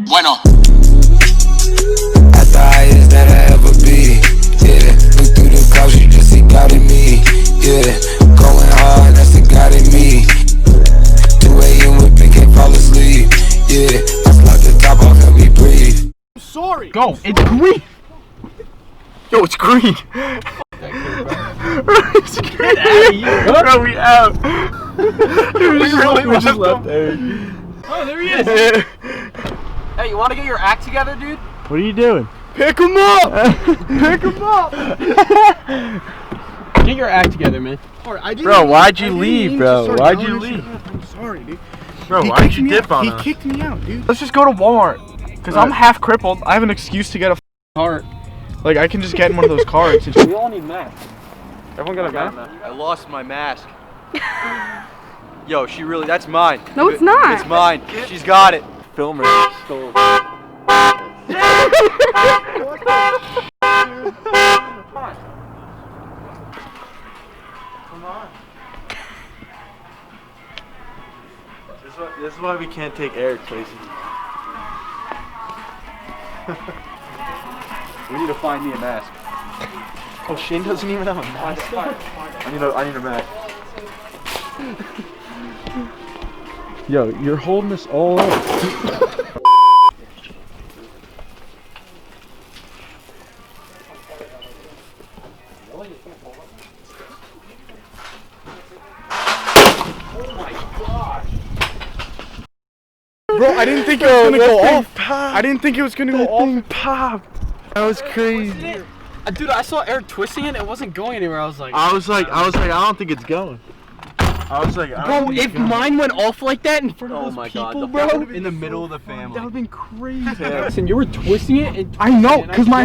Bueno. At the highest that I ever be. Yeah, look through the clouds, you just see God in me. Yeah, going hard, that's the God in me. 2 a.m. with Big can't fall asleep. Yeah, I slap the top off and we breathe. Sorry. Go. It's green. Yo, it's green. It's green. Bro, we out. We just left there. Oh, there he is. Hey, you want to get your act together, dude? What are you doing? Pick him up. Pick him up. Get your act together, man. Bro, why'd you leave, bro? Why'd you leave? I'm sorry, dude. Bro, why'd you dip on us? He kicked me out, dude. Let's just go to Walmart. Because I'm half crippled. I have an excuse to get a cart. Like, I can just get in one of those carts. We all need masks. Everyone got a mask? I lost my mask. Yo, she really, that's mine. No, it's not. It's mine. She's got it. Filmer stole. Come on. This is why we can't take Eric places. We need to find me a mask. Oh, Shane doesn't even have a mask. I need a mask. Yo, you're holding this all up. Bro, I didn't think it was gonna go off. I didn't think it was gonna go off. Popped. That was crazy. Dude, I saw Eric twisting it. It wasn't going anywhere. I was like, I don't think it's going. I was like, bro, if mine went off like that in front of those people, bro, in the middle of the family. that would've been crazy. Listen, you were twisting it. And I know, cause my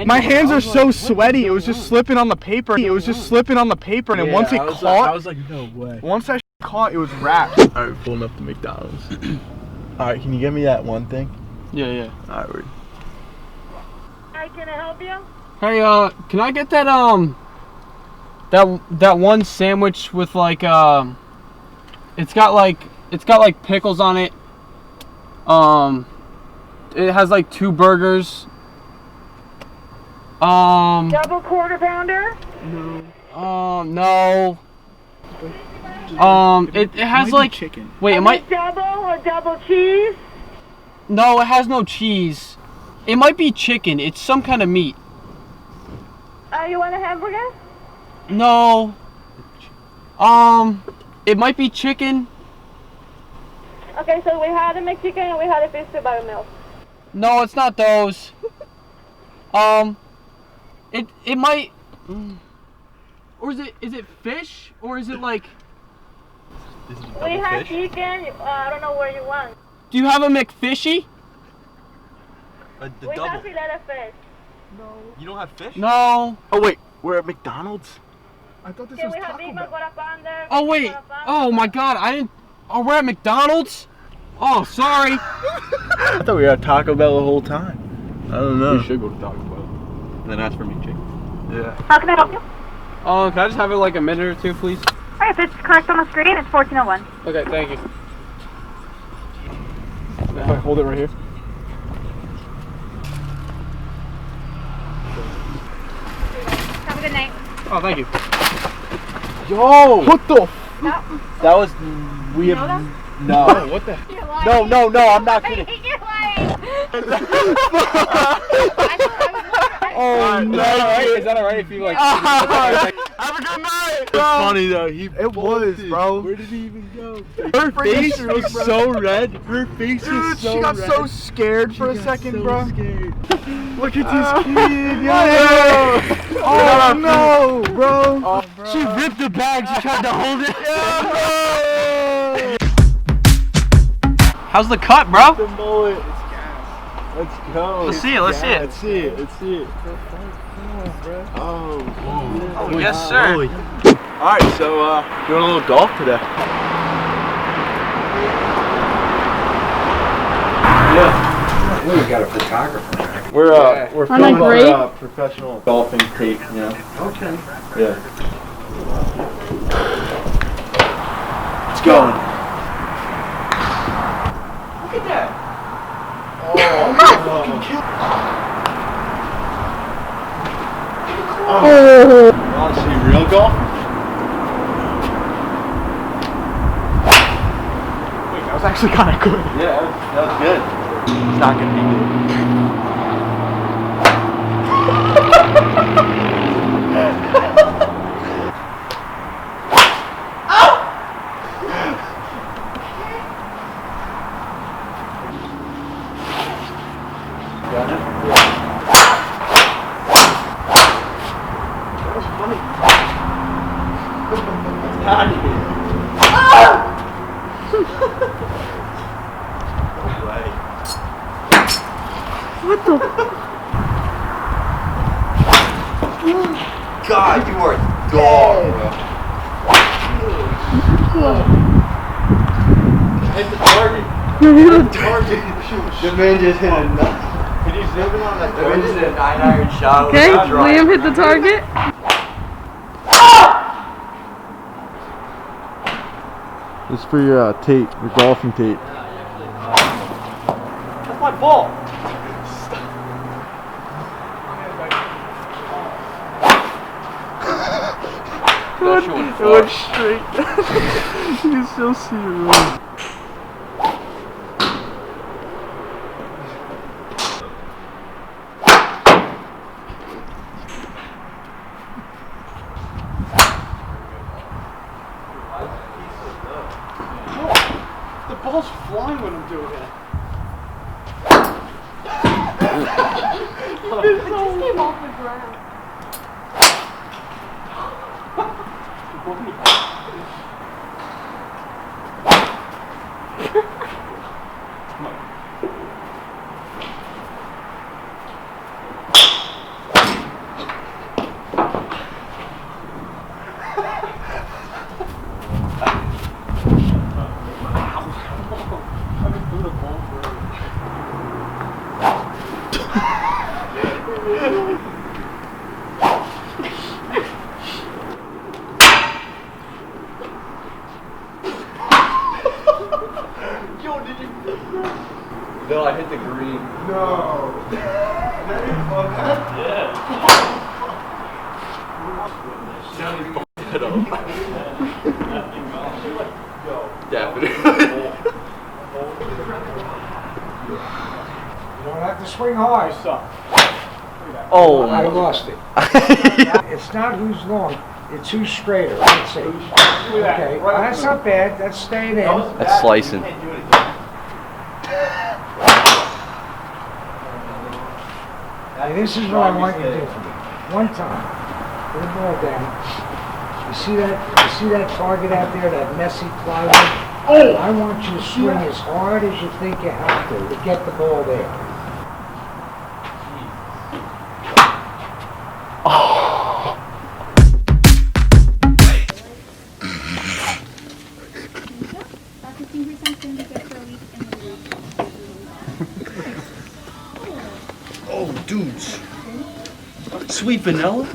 my hands are so sweaty. It was just slipping on the paper. It was just slipping on the paper, and then once it caught, I was like, no way. once that caught, it was wrapped. All right, pulling up to McDonald's. All right, can you get me that one thing? Yeah. All right, word. Hi, can I help you? Hey, can I get that that one sandwich with like it's got like pickles on it. It has like 2 burgers. Double quarter pounder? No. It has like chicken. Wait, it might. Double or double cheese? No, it has no cheese. It might be chicken. It's some kind of meat. You want a hamburger? No. It might be chicken. Okay, so we had a McChicken and we had a fish buttermilk. No, it's not those. It might. Or is it fish? Or is it like? We have chicken. I don't know where you want. Do you have a McFishy? The We double. have fillet of fish. You don't have fish? No. Oh wait, we're at McDonald's. I thought this Okay, was we have Taco big Bell. quarter pounder. Oh wait. Oh my God, I didn't. Oh, we're at McDonald's. Oh, sorry. I thought we were at Taco Bell the whole time. I don't know. We should go to Taco Bell. And then ask for me chicken. Yeah. How can I help you? Can I just have it like a minute or two, please? Alright, if it's correct on the screen, it's 1401. Okay, thank you. If I hold it right here. Have a good night. Oh, thank you. Yo! What the? No. That was. We have. know them? No. What the? You're lying. No, I'm not kidding. You're lying. Oh no! Is that alright if you like? Have a good night. It's funny though. It was, bro. Where did he even go? Her face was so red. Her face was so red. She got so scared for a second, bro. Look at this kid, yo! Oh no, bro! Oh, bro. She ripped the bag. She tried to hold it. How's the cut, bro? The mullet. Let's go. Let's see it. Let's see it. Let's see it. Let's see it. Oh. Oh, yes, sir. All right, so doing a little golf today. Yeah. We got a photographer. We're Aren't I filming great? our professional golfing tape, you know. Okay. Yeah. It's going. Honestly, real golf? Wait, that was actually kind of good. Yeah, that was good. It's not gonna be What the? God, you are a dog, bro. Hit the target. The man just hit a nut. Can you zoom in on that? The man just hit a 9-iron shot. Okay, Liam hit the target. This is for your tape, your golfing tape. That's my ball. It went straight. You can still see it rolling. The ball's flying when I'm doing it. It just came off the ground. No, I hit the green. No. Definitely. You don't have to swing hard. Oh, I lost it. It's not who's long, it's who's straighter. Let's see. Okay, well, that's not bad. That's staying in. that's slicing. And this is what I want you to do for me. One time, put the ball down. You see that target out there, that messy plywood? Oh! I want you to swing as hard as you think you have to get the ball there. Oh, dudes. Sweet vanilla?